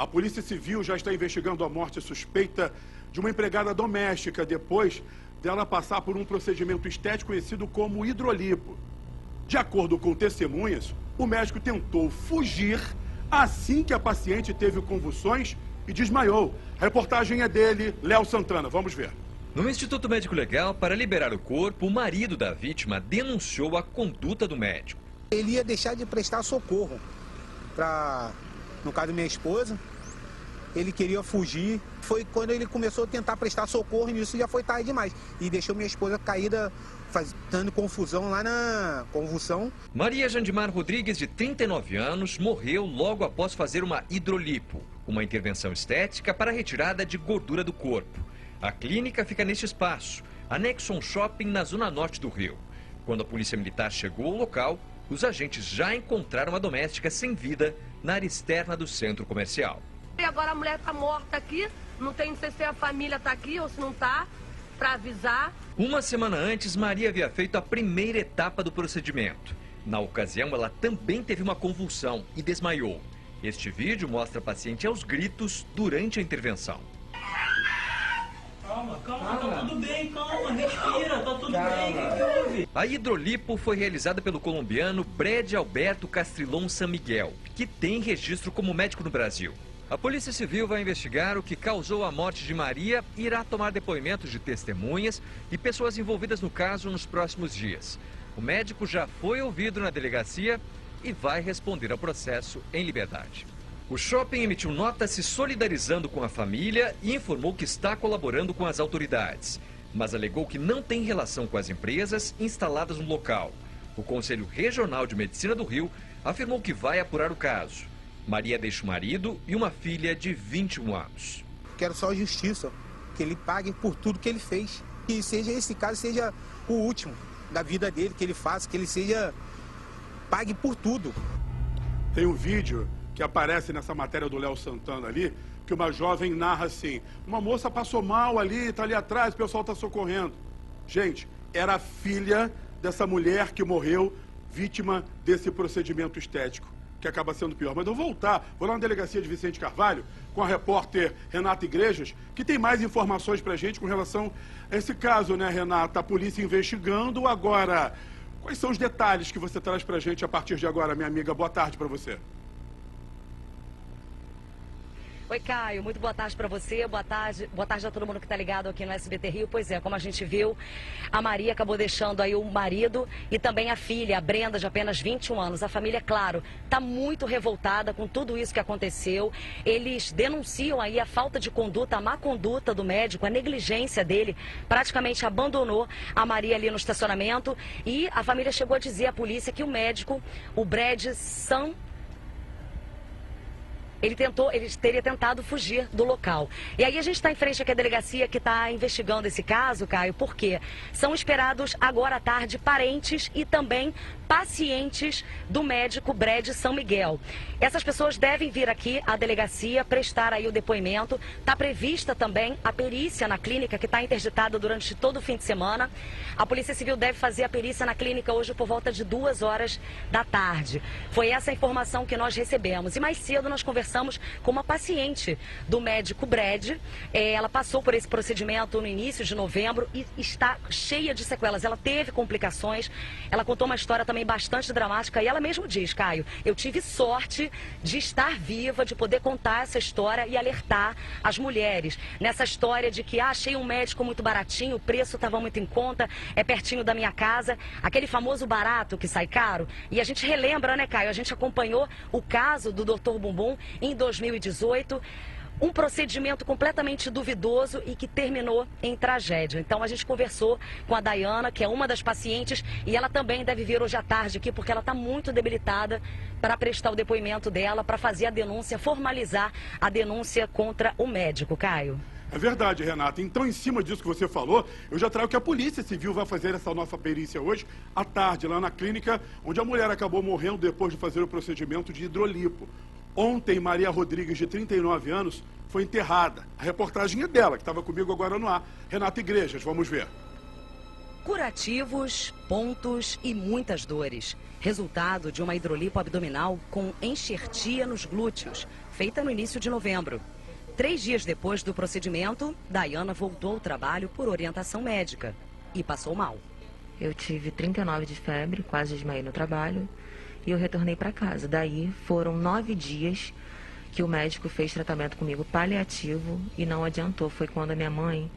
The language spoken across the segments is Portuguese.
A Polícia Civil já está investigando a morte suspeita de uma empregada doméstica depois dela passar por um procedimento estético conhecido como hidrolipo. De acordo com testemunhas, o médico tentou fugir assim que a paciente teve convulsões e desmaiou. A reportagem é dele, Léo Santana. Vamos ver. No Instituto Médico Legal, para liberar o corpo, o marido da vítima denunciou a conduta do médico. Ele ia deixar de prestar socorro para, no caso, minha esposa. Ele queria fugir. Foi quando ele começou a tentar prestar socorro e nisso já foi tarde demais. E deixou minha esposa caída, fazendo confusão lá na convulsão. Maria Jandimar Rodrigues, de 39 anos, morreu logo após fazer uma hidrolipo, uma intervenção estética para a retirada de gordura do corpo. A clínica fica neste espaço, anexo a um shopping na zona norte do Rio. Quando a polícia militar chegou ao local, os agentes já encontraram a doméstica sem vida na área externa do centro comercial. E agora a mulher está morta aqui, não sei se a família está aqui ou se não está, para avisar. Uma semana antes, Maria havia feito a primeira etapa do procedimento. Na ocasião, ela também teve uma convulsão e desmaiou. Este vídeo mostra a paciente aos gritos durante a intervenção. Calma, tá tudo bem, calma, respira, tá tudo bem, o que houve? A hidrolipo foi realizada pelo colombiano Brede Alberto Castrilon San Miguel, que tem registro como médico no Brasil. A Polícia Civil vai investigar o que causou a morte de Maria e irá tomar depoimentos de testemunhas e pessoas envolvidas no caso nos próximos dias. O médico já foi ouvido na delegacia e vai responder ao processo em liberdade. O shopping emitiu nota se solidarizando com a família e informou que está colaborando com as autoridades, mas alegou que não tem relação com as empresas instaladas no local. O Conselho Regional de Medicina do Rio afirmou que vai apurar o caso. Maria deixa o marido e uma filha de 21 anos. Quero só justiça, que ele pague por tudo que ele fez. Que seja esse caso, seja o último da vida dele, que ele faça, que ele seja pague por tudo. Tem um vídeo que aparece nessa matéria do Léo Santana ali, que uma jovem narra assim: uma moça passou mal ali, tá ali atrás, o pessoal tá socorrendo. Gente, era a filha dessa mulher que morreu vítima desse procedimento estético, que acaba sendo pior. Mas eu vou lá na delegacia de Vicente Carvalho com a repórter Renata Igrejas, que tem mais informações pra gente com relação a esse caso, né, Renata? A polícia investigando. Agora, quais são os detalhes que você traz pra gente a partir de agora, minha amiga? Boa tarde pra você. Oi, Caio, muito boa tarde para você, boa tarde a todo mundo que está ligado aqui no SBT Rio. Pois é, como a gente viu, a Maria acabou deixando aí o marido e também a filha, a Brenda, de apenas 21 anos. A família, claro, está muito revoltada com tudo isso que aconteceu. Eles denunciam aí a falta de conduta, a má conduta do médico, a negligência dele, praticamente abandonou a Maria ali no estacionamento. E a família chegou a dizer à polícia que o médico, o Brede San, ele teria tentado fugir do local. E aí a gente está em frente aqui à delegacia que está investigando esse caso, Caio, porque são esperados agora à tarde parentes e também pacientes do médico Brede San Miguel. Essas pessoas devem vir aqui à delegacia prestar aí o depoimento. Está prevista também a perícia na clínica, que está interditada durante todo o fim de semana. A Polícia Civil deve fazer a perícia na clínica hoje por volta de 2 horas da tarde. Foi essa a informação que nós recebemos. E mais cedo nós conversamos com uma paciente do médico Brede. Ela passou por esse procedimento no início de novembro e está cheia de sequelas. Ela teve complicações. Ela contou uma história também bastante dramática e ela mesma diz: Caio, eu tive sorte de estar viva, de poder contar essa história e alertar as mulheres nessa história de que achei um médico muito baratinho, o preço estava muito em conta, é pertinho da minha casa, aquele famoso barato que sai caro. E a gente relembra, né, Caio? A gente acompanhou o caso do Dr. Bumbum em 2018. Um procedimento completamente duvidoso e que terminou em tragédia. Então a gente conversou com a Dayana, que é uma das pacientes, e ela também deve vir hoje à tarde aqui, porque ela está muito debilitada, para prestar o depoimento dela, para fazer a denúncia, formalizar a denúncia contra o médico. Caio. É verdade, Renata. Então, em cima disso que você falou, eu já trago que a Polícia Civil vai fazer essa nossa perícia hoje, à tarde, lá na clínica, onde a mulher acabou morrendo depois de fazer o procedimento de hidrolipo. Ontem, Maria Rodrigues, de 39 anos, foi enterrada. A reportagem é dela, que estava comigo agora no ar. Renata Igrejas, vamos ver. Curativos, pontos e muitas dores. Resultado de uma hidrolipo abdominal com enxertia nos glúteos. feita no início de novembro. 3 dias depois do procedimento, Dayana voltou ao trabalho por orientação médica e passou mal. Eu tive 39 de febre, quase desmaiei no trabalho, e eu retornei para casa. Daí foram 9 dias que o médico fez tratamento comigo paliativo e não adiantou. Foi quando a minha mãe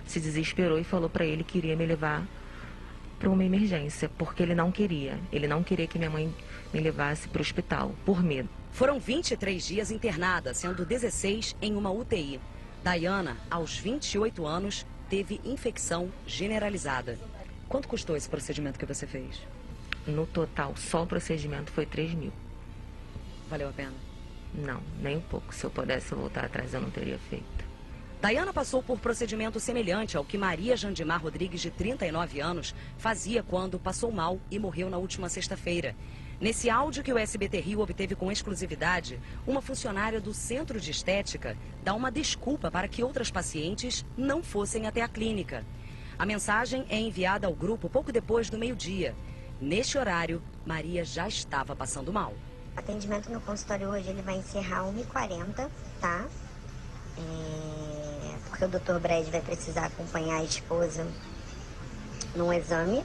se desesperou e falou para ele que iria me levar para uma emergência, porque ele não queria que minha mãe me levasse para o hospital, por medo. Foram 23 dias internada, sendo 16 em uma UTI. Dayana, aos 28 anos, teve infecção generalizada. Quanto custou esse procedimento que você fez? No total, só o procedimento foi 3 mil. Valeu a pena? Não, nem um pouco. Se eu pudesse voltar atrás, eu não teria feito. Dayana passou por procedimento semelhante ao que Maria Jandimar Rodrigues, de 39 anos, fazia quando passou mal e morreu na última sexta-feira. Nesse áudio que o SBT Rio obteve com exclusividade, uma funcionária do Centro de Estética dá uma desculpa para que outras pacientes não fossem até a clínica. A mensagem é enviada ao grupo pouco depois do meio-dia. Neste horário, Maria já estava passando mal. O atendimento no consultório hoje ele vai encerrar 1h40, tá? Porque o Dr. Brad vai precisar acompanhar a esposa num exame.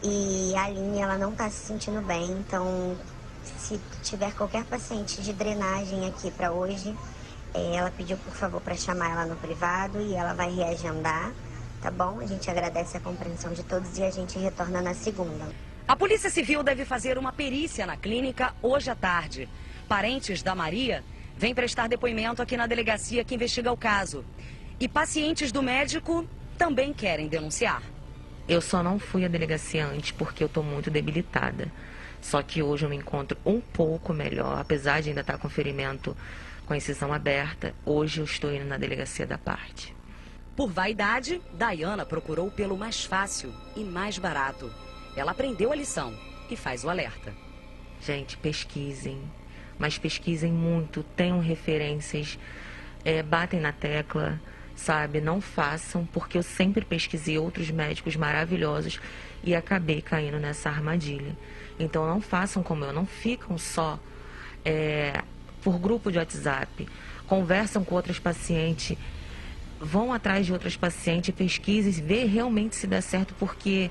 E a Aline, ela não tá se sentindo bem, então se tiver qualquer paciente de drenagem aqui para hoje, ela pediu por favor para chamar ela no privado e ela vai reagendar, tá bom? A gente agradece a compreensão de todos e a gente retorna na segunda. A Polícia Civil deve fazer uma perícia na clínica hoje à tarde. Parentes da Maria vêm prestar depoimento aqui na delegacia que investiga o caso. E pacientes do médico também querem denunciar. Eu só não fui à delegacia antes porque eu estou muito debilitada. Só que hoje eu me encontro um pouco melhor, apesar de ainda estar com ferimento com a incisão aberta. Hoje eu estou indo na delegacia da parte. Por vaidade, Dayana procurou pelo mais fácil e mais barato. Ela aprendeu a lição e faz o alerta. Gente, pesquisem, mas pesquisem muito, tenham referências, batem na tecla, sabe? Não façam, porque eu sempre pesquisei outros médicos maravilhosos e acabei caindo nessa armadilha. Então não façam como eu, não ficam só por grupo de WhatsApp, conversam com outras pacientes, vão atrás de outras pacientes, pesquisem, vê realmente se dá certo, porque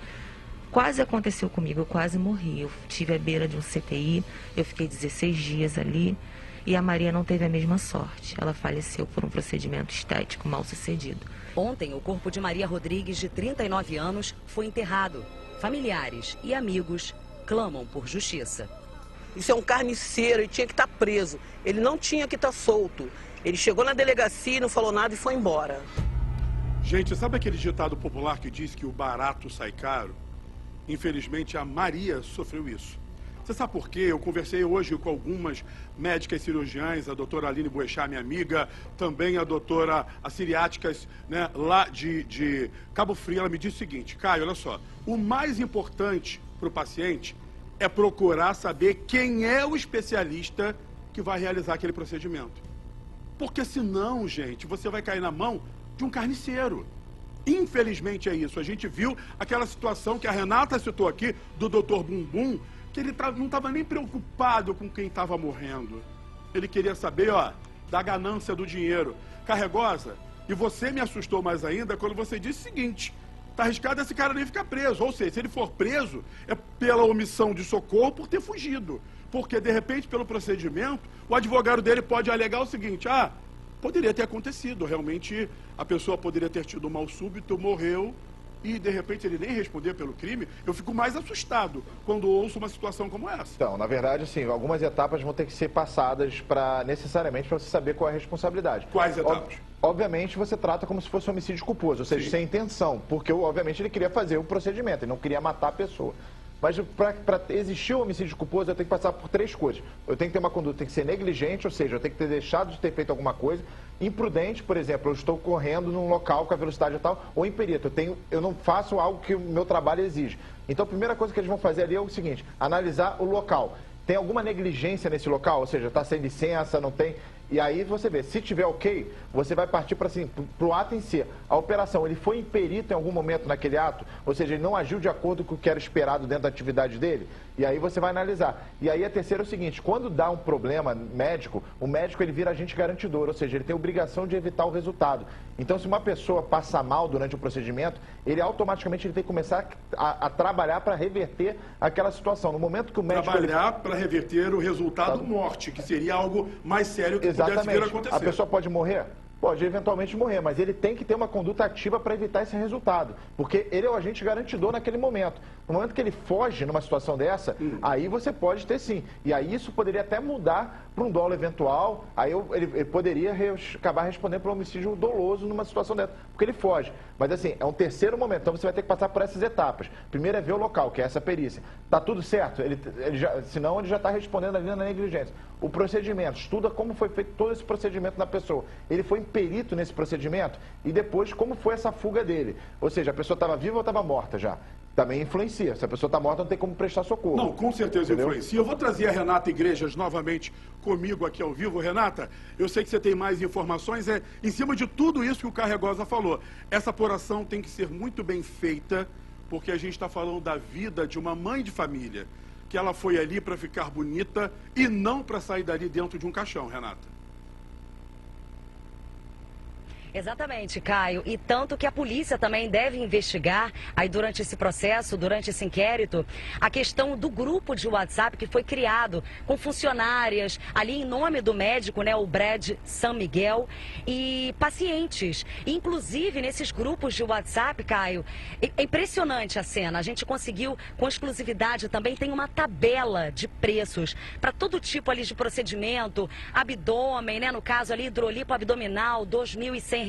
quase aconteceu comigo, eu quase morri. Eu tive à beira de um CTI, eu fiquei 16 dias ali e a Maria não teve a mesma sorte. Ela faleceu por um procedimento estético mal sucedido. Ontem, o corpo de Maria Rodrigues, de 39 anos, foi enterrado. Familiares e amigos clamam por justiça. Isso é um carniceiro, ele tinha que estar preso. Ele não tinha que estar solto. Ele chegou na delegacia, não falou nada e foi embora. Gente, sabe aquele ditado popular que diz que o barato sai caro? Infelizmente, a Maria sofreu isso. Você sabe por quê? Eu conversei hoje com algumas médicas cirurgiãs, a doutora Aline Boechat, minha amiga, também a doutora Assiriáticas, né, lá de Cabo Frio. Ela me disse o seguinte: Caio, olha só, o mais importante para o paciente é procurar saber quem é o especialista que vai realizar aquele procedimento. Porque senão, gente, você vai cair na mão de um carniceiro. Infelizmente é isso. A gente viu aquela situação que a Renata citou aqui, do Dr. Bumbum, que ele não estava nem preocupado com quem estava morrendo. Ele queria saber, da ganância do dinheiro. Carregosa, e você me assustou mais ainda quando você disse o seguinte: tá arriscado esse cara nem ficar preso. Ou seja, se ele for preso, é pela omissão de socorro por ter fugido. Porque, de repente, pelo procedimento, o advogado dele pode alegar o seguinte: poderia ter acontecido, realmente a pessoa poderia ter tido um mal súbito, morreu, e de repente ele nem responder pelo crime. Eu fico mais assustado quando ouço uma situação como essa. Então, na verdade, assim, algumas etapas vão ter que ser passadas necessariamente para você saber qual é a responsabilidade. Quais etapas? Obviamente você trata como se fosse um homicídio culposo, ou seja, sem intenção, porque obviamente ele queria fazer o procedimento, ele não queria matar a pessoa. Mas para existir o homicídio culposo, eu tenho que passar por 3 coisas. Eu tenho que ter uma conduta, tem que ser negligente, ou seja, eu tenho que ter deixado de ter feito alguma coisa. Imprudente, por exemplo, eu estou correndo num local com a velocidade tal, ou imperito, eu não faço algo que o meu trabalho exige. Então a primeira coisa que eles vão fazer ali é o seguinte: analisar o local. Tem alguma negligência nesse local? Ou seja, está sem licença, não tem... E aí você vê, se tiver ok, você vai partir para assim, o ato em si. A operação, ele foi imperito em algum momento naquele ato? Ou seja, ele não agiu de acordo com o que era esperado dentro da atividade dele? E aí você vai analisar. E aí a terceira é o seguinte, quando dá um problema médico, o médico ele vira agente garantidor, ou seja, ele tem a obrigação de evitar o resultado. Então, se uma pessoa passa mal durante o procedimento, ele automaticamente ele tem que começar a trabalhar para reverter aquela situação. No momento que o médico... Trabalhar para reverter o resultado morte, que seria algo mais sério que pudesse vir a acontecer. A pessoa pode morrer? Pode eventualmente morrer, mas ele tem que ter uma conduta ativa para evitar esse resultado, porque ele é o agente garantidor naquele momento. No momento que ele foge numa situação dessa, aí você pode ter sim. E aí isso poderia até mudar para um dolo eventual, aí ele poderia acabar respondendo por um homicídio doloso numa situação dessa, porque ele foge. Mas assim, é um terceiro momento, então você vai ter que passar por essas etapas. Primeiro é ver o local, que é essa perícia. Tá tudo certo? Senão ele já está respondendo ali na negligência. O procedimento, estuda como foi feito todo esse procedimento na pessoa. Ele foi perito nesse procedimento e depois como foi essa fuga dele. Ou seja, a pessoa estava viva ou estava morta já. Também influencia. Se a pessoa está morta, não tem como prestar socorro. Não, com certeza influencia. Eu vou trazer a Renata Igrejas novamente comigo aqui ao vivo. Renata, eu sei que você tem mais informações. Em cima de tudo isso que o Carregosa falou, essa apuração tem que ser muito bem feita, porque a gente está falando da vida de uma mãe de família, que ela foi ali para ficar bonita e não para sair dali dentro de um caixão, Renata. Exatamente, Caio. E tanto que a polícia também deve investigar, aí durante esse processo, durante esse inquérito, a questão do grupo de WhatsApp que foi criado com funcionárias, ali em nome do médico, né, o Brad San Miguel, e pacientes. Inclusive, nesses grupos de WhatsApp, Caio, é impressionante a cena. A gente conseguiu, com exclusividade também, tem uma tabela de preços para todo tipo ali de procedimento, abdômen, né, no caso ali, hidrolipo abdominal, R$2.100.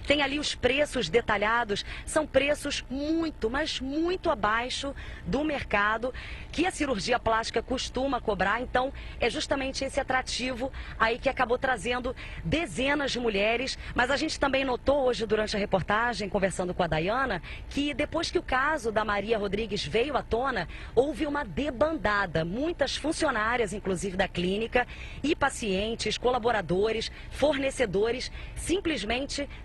Tem ali os preços detalhados, são preços muito, mas muito abaixo do mercado que a cirurgia plástica costuma cobrar. Então, é justamente esse atrativo aí que acabou trazendo dezenas de mulheres. Mas a gente também notou hoje durante a reportagem, conversando com a Dayana, que depois que o caso da Maria Rodrigues veio à tona, houve uma debandada. Muitas funcionárias, inclusive da clínica, e pacientes, colaboradores, fornecedores, simplesmente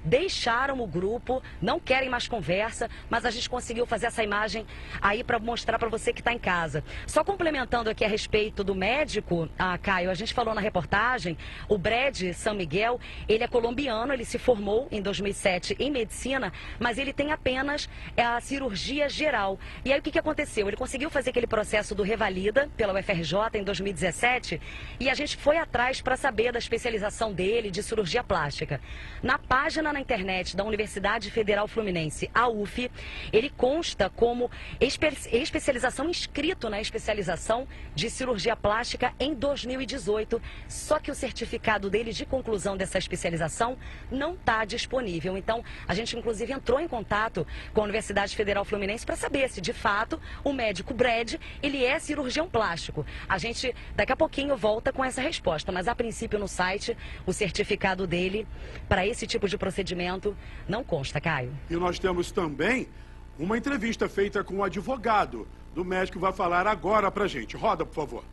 deixaram o grupo, não querem mais conversa, mas a gente conseguiu fazer essa imagem aí para mostrar para você que está em casa. Só complementando aqui a respeito do médico, Caio, a gente falou na reportagem, o Brad San Miguel, ele é colombiano, ele se formou em 2007 em medicina, mas ele tem apenas a cirurgia geral. E aí o que aconteceu? Ele conseguiu fazer aquele processo do Revalida pela UFRJ em 2017 e a gente foi atrás para saber da especialização dele de cirurgia plástica. Na página na internet da Universidade Federal Fluminense, a UF, ele consta como especialização inscrito na especialização de cirurgia plástica em 2018, só que o certificado dele de conclusão dessa especialização não está disponível. Então, a gente inclusive entrou em contato com a Universidade Federal Fluminense para saber se de fato o médico Brad, ele é cirurgião plástico. A gente daqui a pouquinho volta com essa resposta, mas a princípio no site o certificado dele para esse tipo de procedimento não consta, Caio. E nós temos também uma entrevista feita com o advogado do médico que vai falar agora pra gente. Roda, por favor.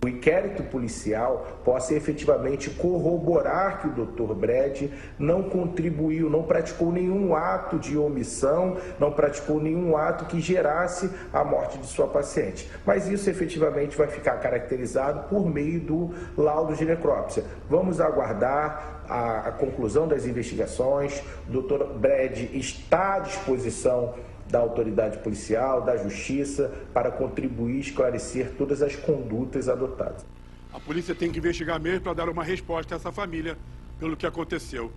O inquérito policial possa efetivamente corroborar que o Dr. Brad não contribuiu, não praticou nenhum ato de omissão, não praticou nenhum ato que gerasse a morte de sua paciente. Mas isso efetivamente vai ficar caracterizado por meio do laudo de necrópsia. Vamos aguardar a conclusão das investigações. O Dr. Brad está à disposição da autoridade policial, da justiça, para contribuir e esclarecer todas as condutas adotadas. A polícia tem que investigar mesmo para dar uma resposta a essa família pelo que aconteceu.